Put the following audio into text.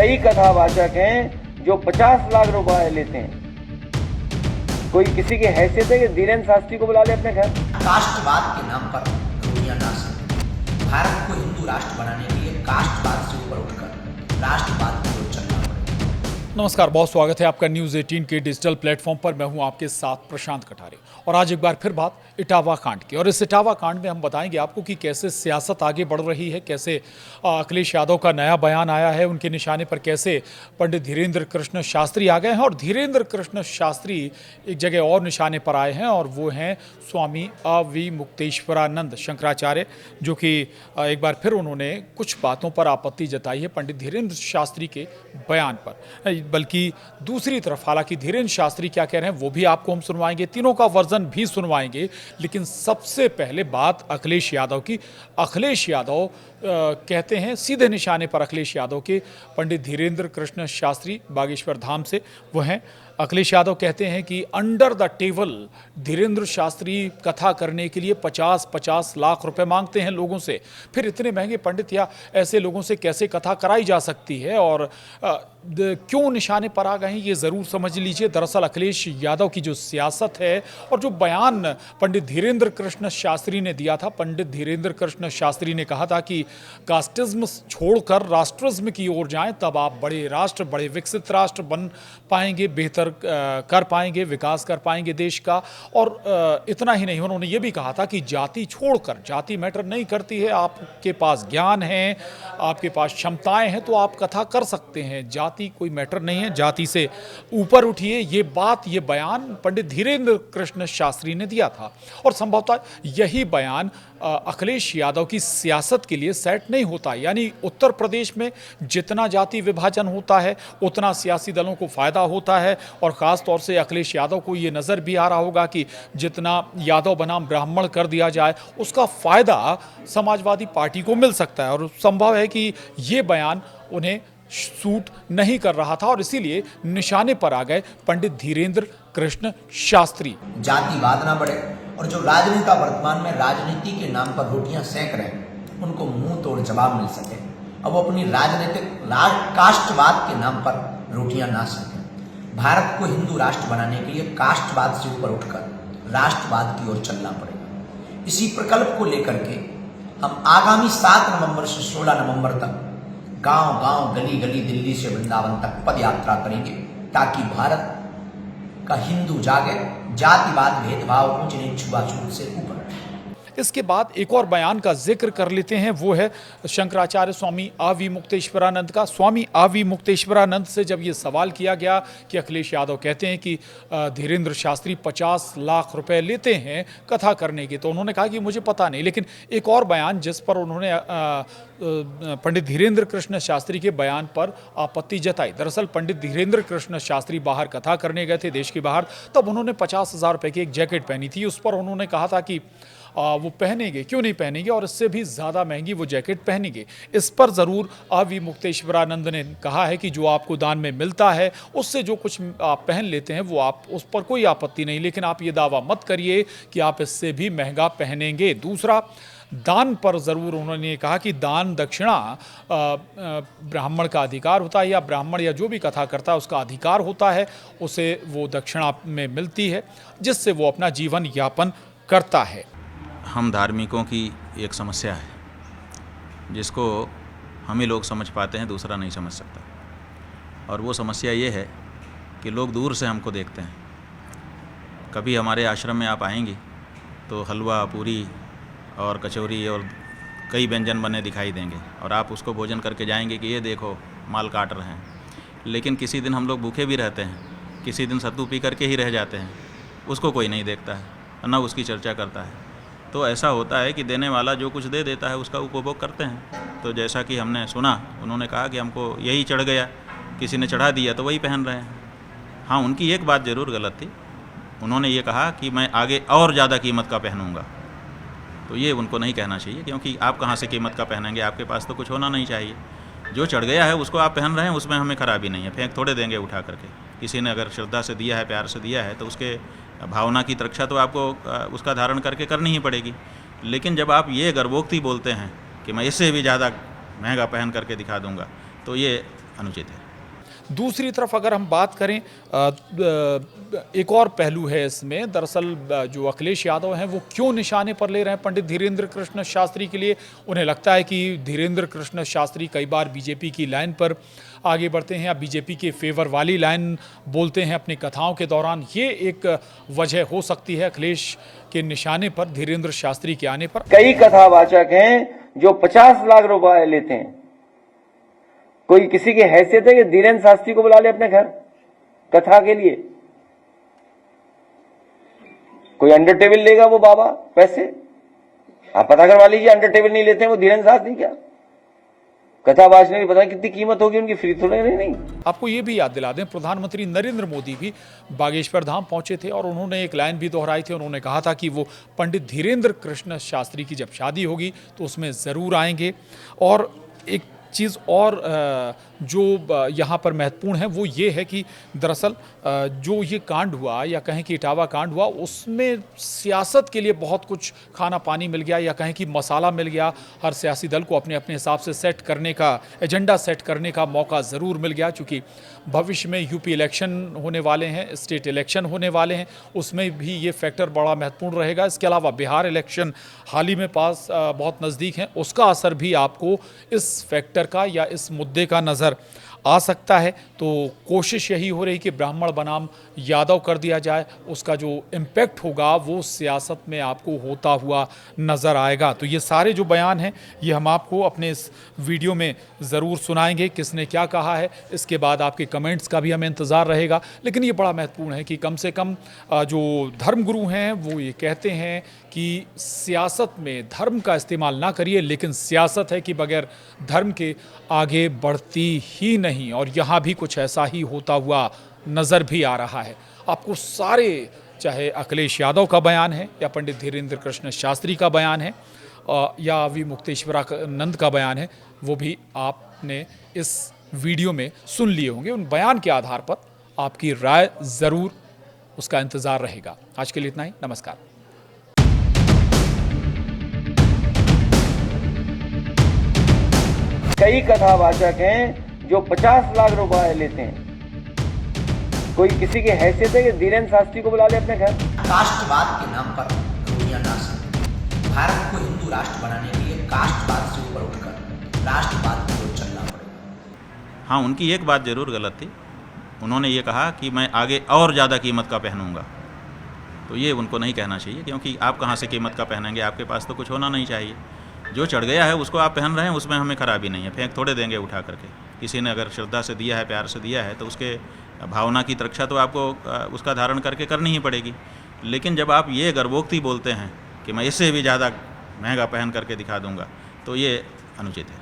कई कथावाचक हैं जो 50 लाख रुपए लेते हैं। कोई किसी की हैसियत है कि धीरेन्द्र शास्त्री को बुला ले अपने घर? कास्टवाद के नाम पर रोटियां ना सेकें। भारत को हिंदू राष्ट्र बनाने के लिए कास्टवाद से ऊपर उठकर राष्ट्रवाद की ओर चलना पड़ेगा। नमस्कार, बहुत स्वागत है आपका न्यूज़ 18 के डिजिटल प्लेटफॉर्म पर। मैं हूं आपके साथ प्रशांत कटारे और आज एक बार फिर बात इटावा कांड की। और इस इटावा कांड में हम बताएंगे आपको कि कैसे सियासत आगे बढ़ रही है, कैसे अखिलेश यादव का नया बयान आया है, उनके निशाने पर कैसे पंडित धीरेन्द्र कृष्ण शास्त्री आ गए हैं। और धीरेन्द्र कृष्ण शास्त्री एक जगह और निशाने पर आए हैं और वो हैं स्वामी अविमुक्तेश्वरानंद शंकराचार्य, जो कि एक बार फिर उन्होंने कुछ बातों पर आपत्ति जताई है पंडित धीरेन्द्र शास्त्री के बयान पर। बल्कि दूसरी तरफ हालांकि धीरेन्द्र शास्त्री क्या कह रहे हैं वो भी आपको हम सुनवाएंगे, तीनों का वर्जन भी सुनवाएंगे। लेकिन सबसे पहले बात अखिलेश यादव की। अखिलेश यादव कहते हैं सीधे निशाने पर अखिलेश यादव के पंडित धीरेन्द्र कृष्ण शास्त्री बागेश्वर धाम से वो हैं। अखिलेश यादव कहते हैं कि under the table Dhirendra Shastri कथा करने के लिए 50-50 लाख रुपए मांगते हैं लोगों से। फिर इतने महंगे पंडित या ऐसे लोगों से कैसे कथा कराई जा सकती है और क्यों निशाने पर आ गए हैं, ये ज़रूर समझ लीजिए। दरअसल अखिलेश यादव की जो सियासत है और जो बयान पंडित धीरेन्द्र कृष्ण शास्त्री ने दिया था, पंडित धीरेन्द्र कृष्ण शास्त्री ने कहा था कि कास्टिज्म छोड़कर राष्ट्रिज्म की ओर जाएं, तब आप बड़े राष्ट्र, बड़े विकसित राष्ट्र बन पाएंगे, बेहतर कर पाएंगे, विकास कर पाएंगे देश का। और इतना ही नहीं, उन्होंने ये भी कहा था कि जाति छोड़कर, जाति मैटर नहीं करती है, आपके पास ज्ञान है, आपके पास क्षमताएं हैं तो आप कथा कर सकते हैं, जाति कोई मैटर नहीं है, जाति से ऊपर उठिए। ये बात, ये बयान पंडित धीरेन्द्र कृष्ण शास्त्री ने दिया था। और संभवतः यही बयान अखिलेश यादव की सियासत के लिए सेट नहीं होता। यानी उत्तर प्रदेश में जितना जाति विभाजन होता है उतना सियासी दलों को फ़ायदा होता है। और ख़ास तौर से अखिलेश यादव को ये नज़र भी आ रहा होगा कि जितना यादव बनाम ब्राह्मण कर दिया जाए उसका फ़ायदा समाजवादी पार्टी को मिल सकता है। और संभव है कि ये बयान उन्हें सूट नहीं कर रहा था और इसीलिए निशाने पर आ गए पंडित धीरेन्द्र कृष्ण शास्त्री। जातिवाद ना बढ़े और जो राजनेता वर्तमान में राजनीति के नाम पर रोटियां सेक रहे हैं उनको मुंह तोड़ जवाब मिल सके। अब वो अपनी राजनीतिक कास्टवाद के नाम पर रोटियां ना सेकें। भारत को हिंदू राष्ट्र बनाने के लिए कास्टवाद से ऊपर उठकर राष्ट्रवाद की ओर चलना पड़ेगा। इसी प्रकल्प को लेकर के हम आगामी 7 नवंबर से 16 नवंबर तक गांव गांव, गली गली, दिल्ली से वृंदावन तक पद यात्रा करेंगे ताकि भारत का हिंदू जागे, जातिवाद, भेदभाव, ऊंच नीच, छुआछूत से ऊपर। इसके बाद एक और बयान का जिक्र कर लेते हैं, वो है शंकराचार्य स्वामी अविमुक्तेश्वरानंद का। स्वामी अविमुक्तेश्वरानंद से जब ये सवाल किया गया कि अखिलेश यादव कहते हैं कि धीरेन्द्र शास्त्री 50 लाख रुपए लेते हैं कथा करने के, तो उन्होंने कहा कि मुझे पता नहीं। लेकिन एक और बयान जिस पर उन्होंने पंडित धीरेन्द्र कृष्ण शास्त्री के बयान पर आपत्ति जताई। दरअसल पंडित धीरेन्द्र कृष्ण शास्त्री बाहर कथा करने गए थे देश के बाहर, तब उन्होंने 50,000 रुपये की एक जैकेट पहनी थी। उस पर उन्होंने कहा था कि वो पहनेंगे, क्यों नहीं पहनेंगे, और इससे भी ज़्यादा महंगी वो जैकेट पहनेंगे। इस पर ज़रूर अविमुक्तेश्वरानंद ने कहा है कि जो आपको दान में मिलता है उससे जो कुछ आप पहन लेते हैं वो आप, उस पर कोई आपत्ति नहीं, लेकिन आप ये दावा मत करिए कि आप इससे भी महंगा पहनेंगे। दूसरा, दान पर ज़रूर उन्होंने कहा कि दान दक्षिणा ब्राह्मण का अधिकार होता है, या ब्राह्मण या जो भी कथा करता है उसका अधिकार होता है, उसे वो दक्षिणा में मिलती है जिससे वो अपना जीवन यापन करता है। हम धार्मिकों की एक समस्या है जिसको हम ही लोग समझ पाते हैं, दूसरा नहीं समझ सकता। और वो समस्या ये है कि लोग दूर से हमको देखते हैं। कभी हमारे आश्रम में आप आएंगी तो हलवा, पूरी और कचौरी और कई व्यंजन बने दिखाई देंगे और आप उसको भोजन करके जाएंगे कि ये देखो माल काट रहे हैं। लेकिन किसी दिन हम लोग भूखे भी रहते हैं, किसी दिन सत्तू पी करके ही रह जाते हैं, उसको कोई नहीं देखता है, ना उसकी चर्चा करता है। तो ऐसा होता है कि देने वाला जो कुछ दे देता है उसका उपभोग करते हैं। तो जैसा कि हमने सुना, उन्होंने कहा कि हमको यही चढ़ गया, किसी ने चढ़ा दिया तो वही पहन रहे हैं। हाँ, उनकी एक बात ज़रूर गलत थी, उन्होंने ये कहा कि मैं आगे और ज़्यादा कीमत का पहनूंगा। तो ये उनको नहीं कहना चाहिए, क्योंकि आप कहाँ से कीमत का पहनेंगे, आपके पास तो कुछ होना नहीं चाहिए। जो चढ़ गया है उसको आप पहन रहे हैं, उसमें हमें खराबी नहीं है, फेंक थोड़े देंगे उठा करके। किसी ने अगर श्रद्धा से दिया है, प्यार से दिया है, तो उसके भावना की रक्षा तो आपको उसका धारण करके करनी ही पड़ेगी। लेकिन जब आप ये गर्भोक्ति बोलते हैं कि मैं इससे भी ज़्यादा महंगा पहन करके दिखा दूंगा, तो ये अनुचित है। दूसरी तरफ अगर हम बात करें एक और पहलू है इसमें, दरअसल जो अखिलेश यादव हैं वो क्यों निशाने पर ले रहे हैं पंडित धीरेन्द्र कृष्ण शास्त्री के लिए। उन्हें लगता है कि धीरेन्द्र कृष्ण शास्त्री कई बार बीजेपी की लाइन पर आगे बढ़ते हैं या बीजेपी के फेवर वाली लाइन बोलते हैं अपनी कथाओं के दौरान। ये एक वजह हो सकती है अखिलेश के निशाने पर, धीरेन्द्र शास्त्री के आने पर। कई कथावाचक हैं जो 50 लाख रुपए लेते हैं। कोई किसी की हैसियत है कि धीरेन्द्र शास्त्री को बुला ले अपने घर कथा के लिए? कोई अंडर टेबल लेगा वो बाबा पैसे? आप पता करवा लीजिए, अंडर टेबल नहीं लेते हैं वो धीरेन्द्र शास्त्री। क्या कथा बाजने की पता कितनी कीमत होगी उनकी, फ्री थोड़े नहीं। आपको ये भी याद दिला दें, प्रधानमंत्री नरेंद्र मोदी भी बागेश्वर धाम पहुंचे थे और उन्होंने एक लाइन भी दोहराई थी। उन्होंने कहा था कि वो पंडित धीरेन्द्र कृष्ण शास्त्री की जब शादी होगी तो उसमें ज़रूर आएंगे। और एक चीज़ और जो यहाँ पर महत्वपूर्ण है वो ये है कि दरअसल जो ये कांड हुआ या कहें कि इटावा कांड हुआ, उसमें सियासत के लिए बहुत कुछ खाना पानी मिल गया या कहें कि मसाला मिल गया। हर सियासी दल को अपने अपने हिसाब से सेट करने का, एजेंडा सेट करने का मौका ज़रूर मिल गया। चूँकि भविष्य में यूपी इलेक्शन होने वाले हैं, स्टेट इलेक्शन होने वाले हैं, उसमें भी ये फैक्टर बड़ा महत्वपूर्ण रहेगा। इसके अलावा बिहार इलेक्शन हाल ही में पास बहुत नज़दीक हैं, उसका असर भी आपको इस फैक्टर का या इस मुद्दे का नज़र आ सकता है। तो कोशिश यही हो रही कि ब्राह्मण बनाम यादव कर दिया जाए, उसका जो इम्पैक्ट होगा वो सियासत में आपको होता हुआ नज़र आएगा। तो ये सारे जो बयान हैं ये हम आपको अपने इस वीडियो में ज़रूर सुनाएंगे, किसने क्या कहा है। इसके बाद आपके कमेंट्स का भी हमें इंतज़ार रहेगा। लेकिन ये बड़ा महत्वपूर्ण है कि कम से कम जो धर्मगुरु हैं वो ये कहते हैं कि सियासत में धर्म का इस्तेमाल ना करिए, लेकिन सियासत है कि बगैर धर्म के आगे बढ़ती ही नहीं। और यहाँ भी कुछ ऐसा ही होता हुआ नज़र भी आ रहा है। आपको सारे, चाहे अखिलेश यादव का बयान है या पंडित धीरेन्द्र कृष्ण शास्त्री का बयान है या वी मुक्तेश्वरानंद का बयान है, वो भी आपने इस वीडियो में सुन लिए होंगे। उन बयान के आधार पर आपकी राय ज़रूर, उसका इंतज़ार रहेगा। आज के लिए इतना ही, नमस्कार। कई कथावाचक हैं जो 50 लाख रुपए लेते हैं। कोई किसी की हैसियत है कि धीरेन्द्र शास्त्री को बुला ले अपने घर? कास्टवाद के नाम पर रोटियां ना सेकें। भारत को हिंदू राष्ट्र बनाने के लिए कास्टवाद से ऊपर उठकर राष्ट्रवाद की ओर चलना पड़ेगा। हाँ, उनकी एक बात ज़रूर गलत थी। उन्होंने ये कहा कि मैं आगे और ज़्यादा कीमत का पहनूंगा। तो ये उनको नहीं कहना चाहिए, क्योंकि आप कहाँ से कीमत का पहनेंगे? आपके पास तो कुछ होना नहीं चाहिए। जो चढ़ गया है उसको आप पहन रहे हैं, उसमें हमें खराबी नहीं है। फेंक थोड़े देंगे उठा करके। किसी ने अगर श्रद्धा से दिया है, प्यार से दिया है, तो उसके भावना की रक्षा तो आपको उसका धारण करके करनी ही पड़ेगी। लेकिन जब आप ये गर्वोक्ति बोलते हैं कि मैं इससे भी ज़्यादा महंगा पहन करके दिखा दूंगा, तो ये अनुचित है।